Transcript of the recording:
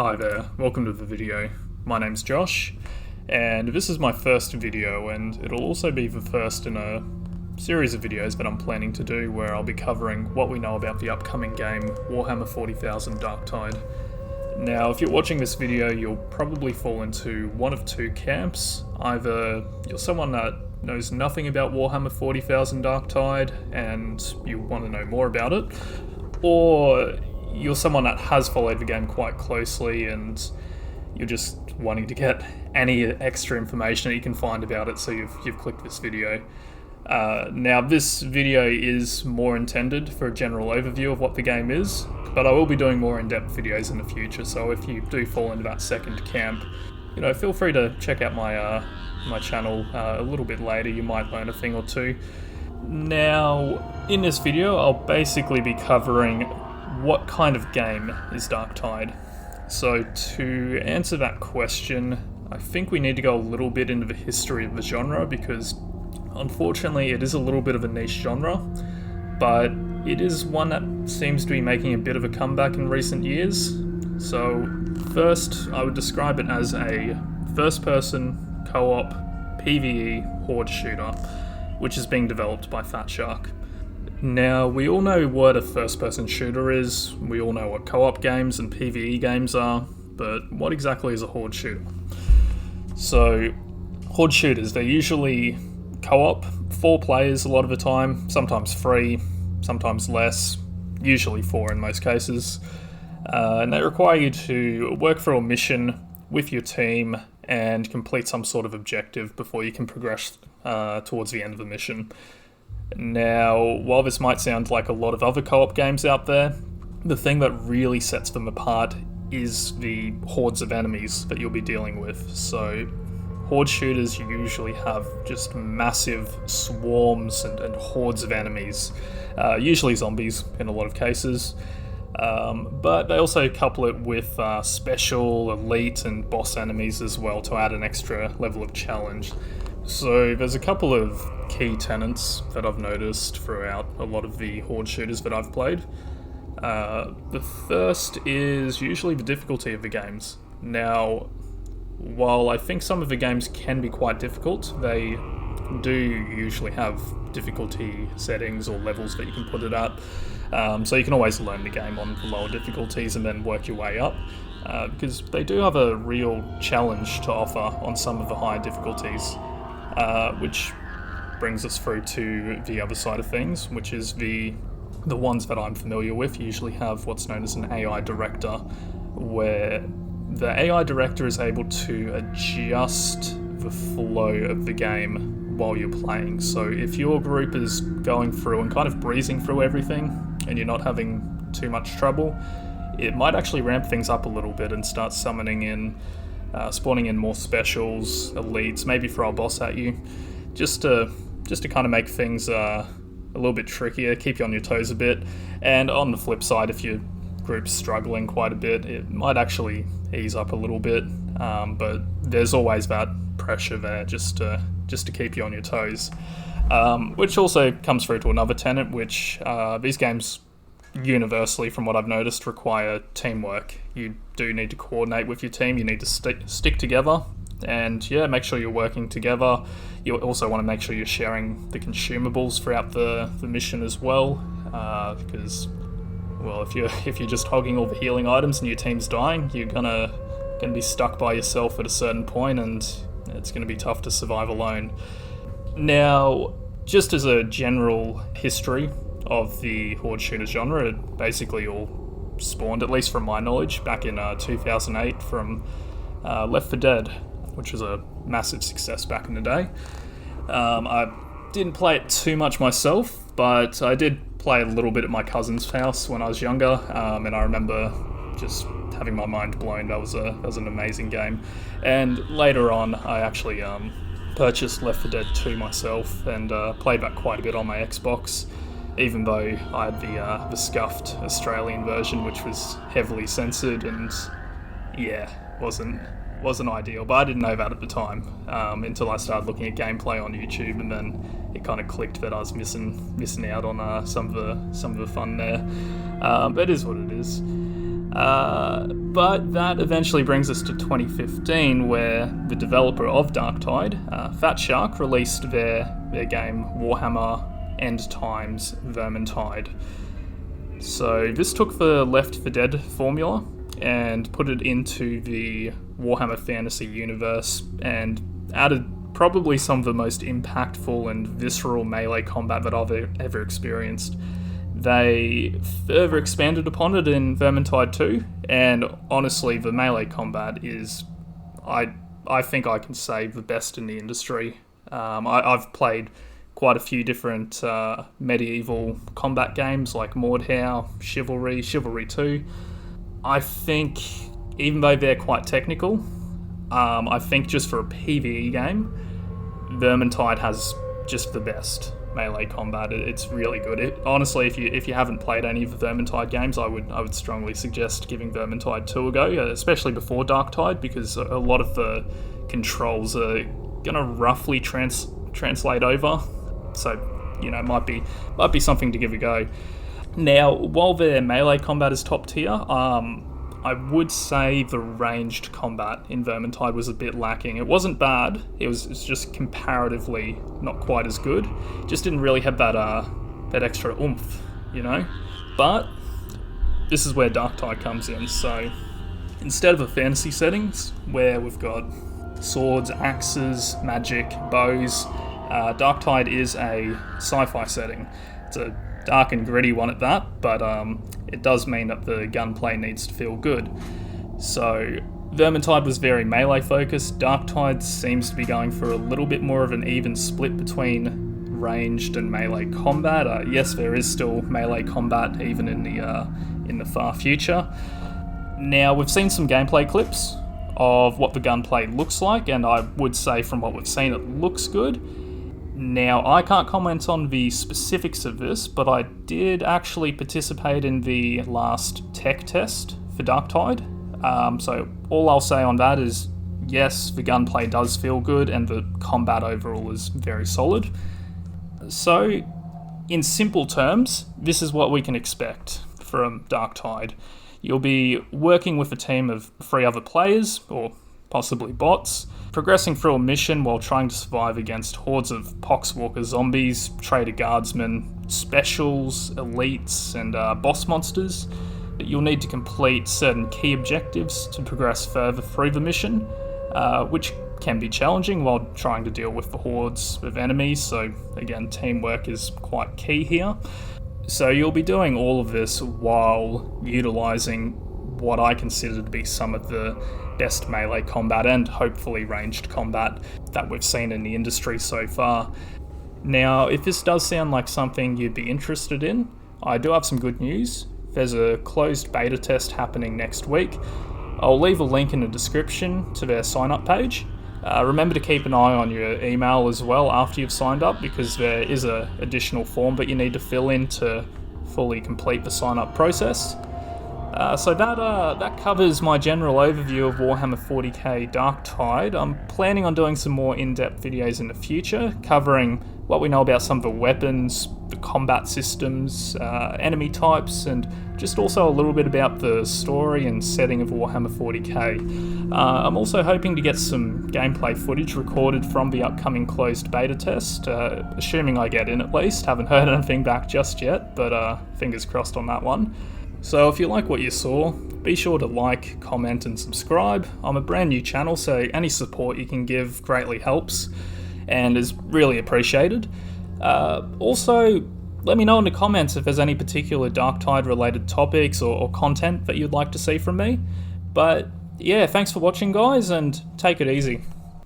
Hi there, welcome to the video. My name's Josh, and this is my first video, and it'll also be the first in a series of videos that I'm planning to do where I'll be covering what we know about the upcoming game, Warhammer 40,000 Darktide. Now, if you're watching this video, you'll probably fall into one of two camps. Either you're someone that knows nothing about Warhammer 40,000 Darktide and you want to know more about it, or you're someone that has followed the game quite closely and you're just wanting to get any extra information that you can find about it, so you've clicked this video. Now, this video is more intended for a general overview of what the game is, but I will be doing more in-depth videos in the future, so if you do fall into that second camp, feel free to check out my channel a little bit later. You might learn a thing or two. Now, in this video, I'll basically be covering what kind of game is Darktide. So to answer that question, I think we need to go a little bit into the history of the genre, because unfortunately it is a little bit of a niche genre, but it is one that seems to be making a bit of a comeback in recent years. So first, I would describe it as a first-person co-op PvE horde shooter, which is being developed by Fat Shark. Now, we all know what a first-person shooter is, we all know what co-op games and PvE games are, but what exactly is a horde shooter? So, horde shooters, they're usually co-op, 4 players a lot of the time, sometimes 3, sometimes less, usually 4 in most cases, and they require you to work through a mission with your team and complete some sort of objective before you can progress towards the end of the mission. Now, while this might sound like a lot of other co-op games out there, the thing that really sets them apart is the hordes of enemies that you'll be dealing with. So, horde shooters usually have just massive swarms and hordes of enemies, usually zombies in a lot of cases, but they also couple it with special, elite and boss enemies as well to add an extra level of challenge. So there's a couple of key tenets that I've noticed throughout a lot of the horde shooters that I've played. The first is usually the difficulty of the games. Now, while I think some of the games can be quite difficult, they do usually have difficulty settings or levels that you can put it at. So you can always learn the game on the lower difficulties and then work your way up, because they do have a real challenge to offer on some of the higher difficulties. Which brings us through to the other side of things, which is the ones that I'm familiar with usually have what's known as an AI director, where the AI director is able to adjust the flow of the game while you're playing. So if your group is going through and kind of breezing through everything and you're not having too much trouble, it might actually ramp things up a little bit and start spawning in more specials, elites, maybe throw a boss at you, just to kind of make things a little bit trickier, keep you on your toes a bit. And on the flip side, if your group's struggling quite a bit, it might actually ease up a little bit, but there's always that pressure there just to keep you on your toes, which also comes through to another tenet, which these games universally, from what I've noticed, require teamwork. You do need to coordinate with your team, you need to stick together, and make sure you're working together. You also want to make sure you're sharing the consumables throughout the mission as well, because, well, if you're just hogging all the healing items and your team's dying, you're gonna be stuck by yourself at a certain point, and it's gonna be tough to survive alone. Now, just as a general history of the horde shooter genre, it basically all spawned, at least from my knowledge, back in 2008 from Left 4 Dead, which was a massive success back in the day. I didn't play it too much myself, but I did play a little bit at my cousin's house when I was younger, and I remember just having my mind blown. That was an amazing game. And later on, I actually purchased Left 4 Dead 2 myself and played that quite a bit on my Xbox, even though I had the scuffed Australian version, which was heavily censored and wasn't ideal. But I didn't know that at the time until I started looking at gameplay on YouTube, and then it kind of clicked that I was missing out on some of the fun there. But it is what it is. But that eventually brings us to 2015, where the developer of Darktide, Fat Shark, released their game Warhammer End Times Vermintide. So this took the Left 4 Dead formula and put it into the Warhammer Fantasy universe and added probably some of the most impactful and visceral melee combat that I've ever experienced. They further expanded upon it in Vermintide 2, and honestly, the melee combat is, I think I can say, the best in the industry. I've played quite a few different medieval combat games like Mordhau, Chivalry 2. I think, even though they're quite technical, I think just for a PvE game, Vermintide has just the best melee combat. It's really good. Honestly, if you haven't played any of the Vermintide games, I would strongly suggest giving Vermintide 2 a go, especially before Darktide, because a lot of the controls are gonna roughly translate over. So, it might be something to give a go. Now, while their melee combat is top tier, I would say the ranged combat in Vermintide was a bit lacking. It wasn't bad, it's just comparatively not quite as good. It just didn't really have that extra oomph, But this is where Darktide comes in. So instead of a fantasy settings where we've got swords, axes, magic, bows, Darktide is a sci-fi setting. It's a dark and gritty one at that, but it does mean that the gunplay needs to feel good. So Vermintide was very melee focused. Darktide seems to be going for a little bit more of an even split between ranged and melee combat. Yes, there is still melee combat even in the far future. Now, we've seen some gameplay clips of what the gunplay looks like, and I would say from what we've seen it looks good. Now, I can't comment on the specifics of this, but I did actually participate in the last tech test for Darktide. So all I'll say on that is, yes, the gunplay does feel good, and the combat overall is very solid. So, in simple terms, this is what we can expect from Darktide. You'll be working with a team of 3 other players, or possibly bots, progressing through a mission while trying to survive against hordes of poxwalker zombies, trader guardsmen, specials, elites, and boss monsters. You'll need to complete certain key objectives to progress further through the mission, which can be challenging while trying to deal with the hordes of enemies, so again, teamwork is quite key here. So you'll be doing all of this while utilising what I consider to be some of the best melee combat and hopefully ranged combat that we've seen in the industry so far. Now, if this does sound like something you'd be interested in, I do have some good news. There's a closed beta test happening next week. I'll leave a link in the description to their sign-up page. Remember to keep an eye on your email as well after you've signed up, because there is an additional form that you need to fill in to fully complete the sign-up process. So that covers my general overview of Warhammer 40k Darktide. I'm planning on doing some more in-depth videos in the future, covering what we know about some of the weapons, the combat systems, enemy types, and just also a little bit about the story and setting of Warhammer 40k. I'm also hoping to get some gameplay footage recorded from the upcoming closed beta test, assuming I get in at least. Haven't heard anything back just yet, but fingers crossed on that one. So if you like what you saw, be sure to like, comment and subscribe. I'm a brand new channel, so any support you can give greatly helps and is really appreciated. Also, let me know in the comments if there's any particular Darktide related topics or content that you'd like to see from me. But yeah, thanks for watching guys, and take it easy.